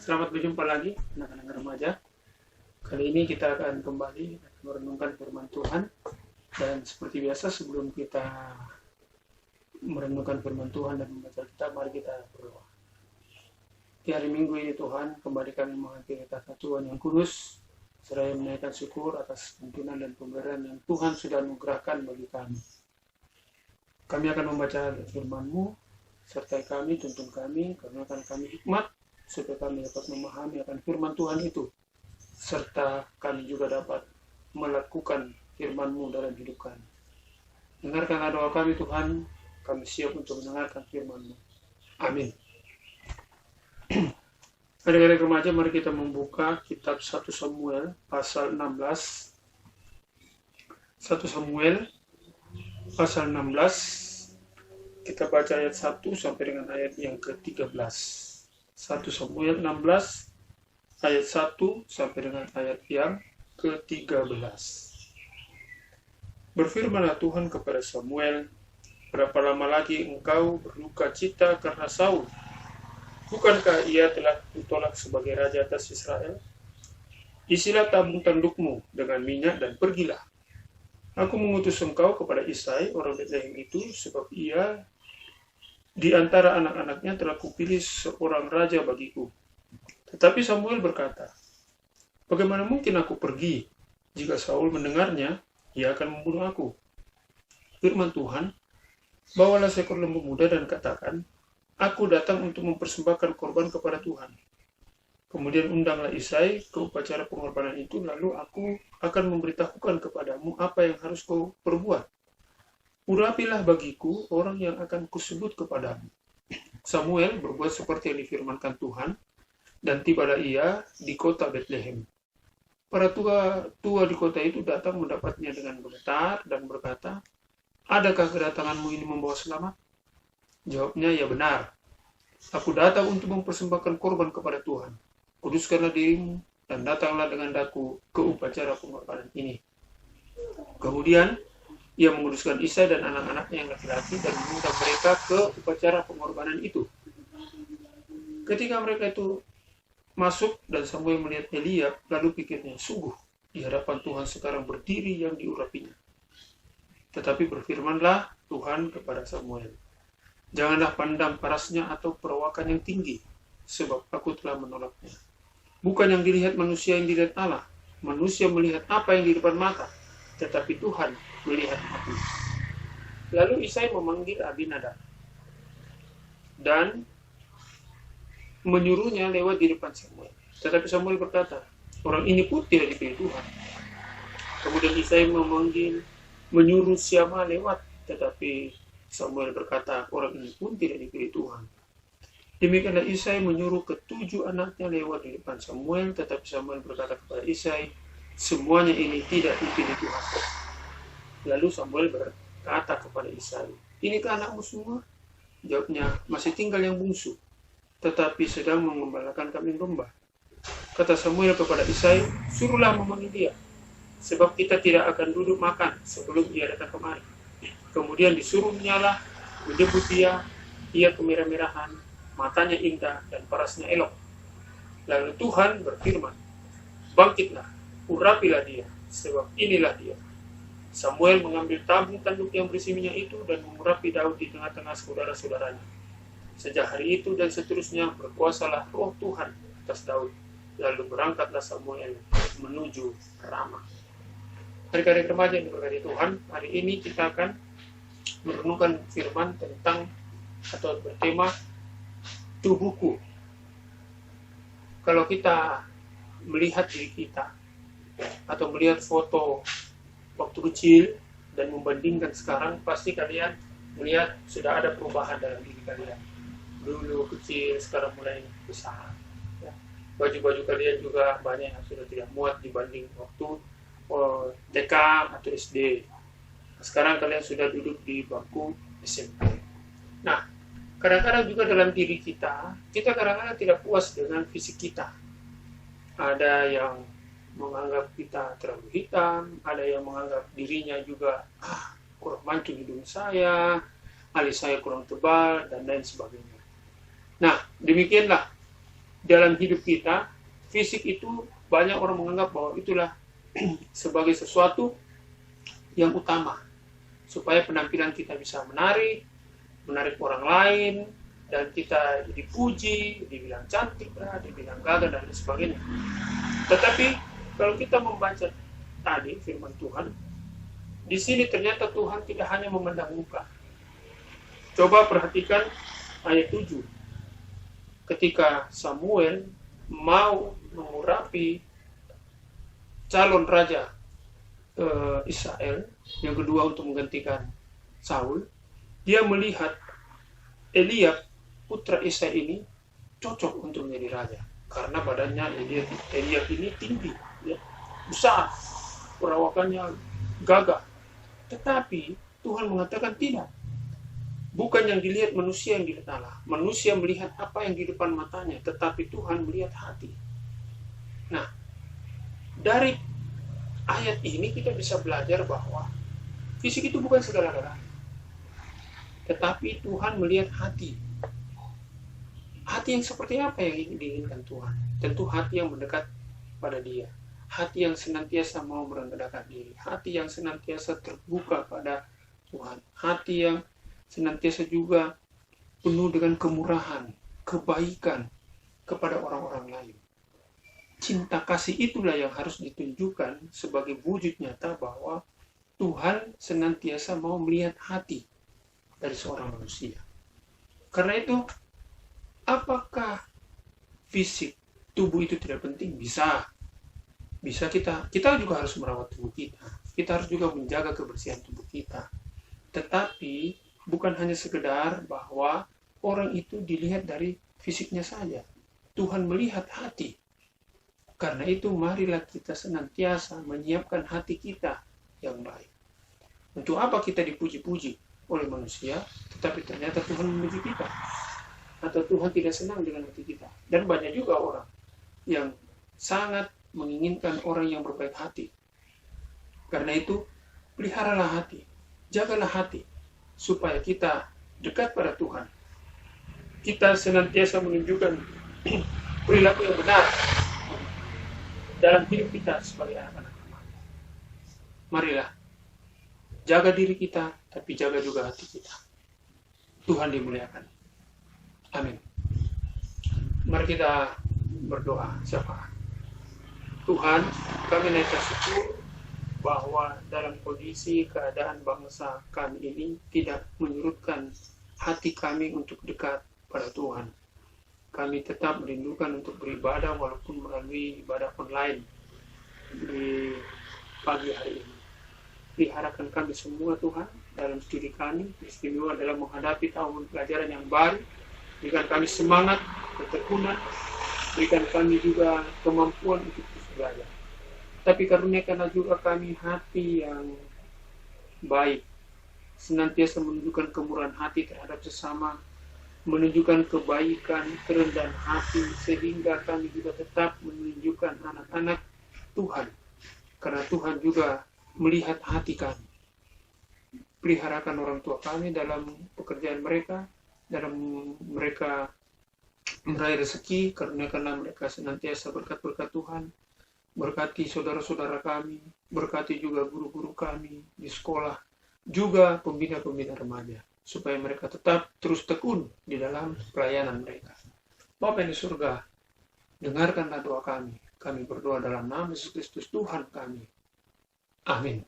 Selamat berjumpa lagi anak-anak remaja. Kali ini kita akan kembali merenungkan firman Tuhan. Dan seperti biasa sebelum kita merenungkan firman Tuhan dan membaca kitab, mari kita berdoa. Di hari Minggu ini Tuhan, kembali kami menghadiri tahta Tuhan yang kudus, seraya menaikkan syukur atas tuntunan dan pemberian yang Tuhan sudah anugerahkan bagi kami. Kami akan membaca firman-Mu, sertai kami, tuntun kami, karuniakan kami hikmat, supaya kami dapat memahami akan firman Tuhan itu, serta kami juga dapat melakukan firman-Mu dalam hidup kami. Dengarkanlah doa kami Tuhan, kami siap untuk mendengarkan firman-Mu. Amin. Adik-adik remaja, mari kita membuka kitab 1 Samuel pasal 16. 1 Samuel pasal 16, kita baca ayat 1 sampai dengan ayat yang ke-13. 1 Samuel 16 ayat 1 sampai dengan ayat yang ke-13. Berfirmanlah Tuhan kepada Samuel, berapa lama lagi engkau berduka cita karena Saul? Bukankah ia telah ditolak sebagai raja atas Israel? Isilah tabung tandukmu dengan minyak dan pergilah. Aku mengutus engkau kepada Isai orang Betlehem itu, sebab ia di antara anak-anaknya telah kupilih seorang raja bagiku. Tetapi Samuel berkata, bagaimana mungkin aku pergi? Jika Saul mendengarnya, ia akan membunuh aku. Firman Tuhan, bawalah seekor lembu muda dan katakan, aku datang untuk mempersembahkan korban kepada Tuhan. Kemudian undanglah Isai ke upacara pengorbanan itu, lalu aku akan memberitahukan kepadamu apa yang harus kau perbuat. Urapilah bagiku orang yang akan kusebut kepadamu. Samuel berbuat seperti yang difirmankan Tuhan, dan tibalah ia di kota Betlehem. Para tua di kota itu datang mendapatnya dengan bergetar dan berkata, adakah kedatanganmu ini membawa selamat? Jawabnya, ya benar. Aku datang untuk mempersembahkan korban kepada Tuhan. Kuduskanlah dirimu dan datanglah dengan daku ke upacara pengorbanan ini. Kemudian ia menguduskan Isai dan anak-anaknya yang laki-laki dan mengundang mereka ke upacara pengorbanan itu. Ketika mereka itu masuk dan Samuel melihat Eliab, lalu pikirnya, sungguh di hadapan Tuhan sekarang berdiri yang diurapinya. Tetapi berfirmanlah Tuhan kepada Samuel, janganlah pandang parasnya atau perawakan yang tinggi, sebab aku telah menolaknya. Bukan yang dilihat manusia yang dilihat Allah. Manusia melihat apa yang di depan mata, tetapi Tuhan melihat hati. Lalu Isai memanggil Abinadab dan menyuruhnya lewat di depan Samuel. Tetapi Samuel berkata, orang ini pun tidak dipilih Tuhan. Kemudian Isai menyuruh Syama lewat, tetapi Samuel berkata, orang ini pun tidak dipilih Tuhan. Demikianlah Isai menyuruh ke-7 anaknya lewat di depan Samuel, tetapi Samuel berkata kepada Isai, semuanya ini tidak dipilih Tuhan. Lalu Samuel berkata kepada Isai, inikah anakmu semua? Jawabnya, masih tinggal yang bungsu, tetapi sedang mengembalakan kambing domba. Kata Samuel kepada Isai, suruhlah memanggil dia, sebab kita tidak akan duduk makan sebelum ia datang kemari. Kemudian disuruh menyala, menjemput dia kemerah-merahan, matanya indah dan parasnya elok. Lalu Tuhan berfirman, bangkitlah, urapilah dia, sebab inilah dia. Samuel mengambil tabung tanduk yang berisi minyak itu dan mengurapi Daud di tengah-tengah saudara-saudaranya. Sejak hari itu dan seterusnya berkuasalah roh Tuhan atas Daud. Lalu berangkatlah Samuel menuju Rama. Adik-adik remaja yang diberkati Tuhan, hari ini kita akan merenungkan firman tentang atau bertema tubuhku. Kalau kita melihat diri kita atau melihat foto waktu kecil dan membandingkan sekarang, pasti kalian melihat sudah ada perubahan dalam diri kalian. Dulu kecil, sekarang mulai besar. Ya. Baju-baju kalian juga banyak yang sudah tidak muat dibanding waktu TK atau SD. Sekarang kalian sudah duduk di bangku SMP. Nah, kadang-kadang juga dalam diri kita kadang-kadang tidak puas dengan fisik kita. Ada yang menganggap kita terlalu hitam, ada yang menganggap dirinya juga kurang mancung hidung saya, alis saya kurang tebal, dan lain sebagainya. Nah, demikianlah dalam hidup kita, fisik itu banyak orang menganggap bahwa itulah sebagai sesuatu yang utama, supaya penampilan kita bisa menarik orang lain, dan kita dipuji, dibilang cantik lah, dibilang gagah, dan sebagainya. Tetapi kalau kita membaca tadi firman Tuhan, di sini ternyata Tuhan tidak hanya memandang muka. Coba perhatikan ayat 7. Ketika Samuel mau mengurapi calon raja Israel yang kedua untuk menggantikan Saul, dia melihat Eliab putra Isai ini cocok untuk menjadi raja karena badannya Eliab ini tinggi, ya, besar, perawakannya gagah. Tetapi Tuhan mengatakan tidak. Bukan yang dilihat manusia yang dilihat Allah. Manusia melihat apa yang di depan matanya, tetapi Tuhan melihat hati. Nah, dari ayat ini kita bisa belajar bahwa fisik itu bukan segala-galanya. Tetapi Tuhan melihat hati. Hati yang seperti apa yang diinginkan Tuhan? Tentu hati yang mendekat pada Dia. Hati yang senantiasa mau merendahkan diri. Hati yang senantiasa terbuka pada Tuhan. Hati yang senantiasa juga penuh dengan kemurahan, kebaikan kepada orang-orang lain. Cinta kasih itulah yang harus ditunjukkan sebagai wujud nyata bahwa Tuhan senantiasa mau melihat hati dari seorang manusia. Karena itu, apakah fisik tubuh itu tidak penting? Bisa kita juga harus merawat tubuh kita. Kita harus juga menjaga kebersihan tubuh kita. Tetapi bukan hanya sekedar bahwa orang itu dilihat dari fisiknya saja. Tuhan melihat hati. Karena itu marilah kita senantiasa menyiapkan hati kita yang baik. Untuk apa kita dipuji-puji oleh manusia, tetapi ternyata Tuhan memuji kita? Atau Tuhan tidak senang dengan hati kita? Dan banyak juga orang yang sangat menginginkan orang yang berbaik hati. Karena itu, peliharalah hati, jagalah hati, supaya kita dekat pada Tuhan. Kita senantiasa menunjukkan perilaku yang benar dalam hidup kita sebagai anak-anak remaja. Marilah, jaga diri kita, tapi jaga juga hati kita. Tuhan dimuliakan. Amin. Mari kita berdoa. Siapa? Tuhan, kami naik syukur bahwa dalam kondisi keadaan bangsa kami ini tidak menyurutkan hati kami untuk dekat pada Tuhan. Kami tetap merindukan untuk beribadah walaupun melalui ibadah online di pagi hari ini. Peliharakan kami semua Tuhan dalam studi kami, istimewa dalam menghadapi tahun pelajaran yang baru. Berikan kami semangat, ketekunan, berikan kami juga kemampuan untuk terus belajar. Tapi karuniakanlah juga kami hati yang baik, senantiasa menunjukkan kemurahan hati terhadap sesama, menunjukkan kebaikan, kerendahan hati, sehingga kami juga tetap menunjukkan anak-anak Tuhan. Karena Tuhan juga melihat hati kami. Peliharakan orang tua kami dalam pekerjaan mereka, dalam mereka meraih rezeki, karuniakanlah mereka senantiasa berkat-berkat Tuhan. Berkati saudara-saudara kami, berkati juga guru-guru kami di sekolah, juga pembina-pembina remaja, supaya mereka tetap terus tekun di dalam pelayanan mereka. Bapa yang di surga, dengarkanlah doa kami. Kami berdoa dalam nama Yesus Kristus Tuhan kami. Amin.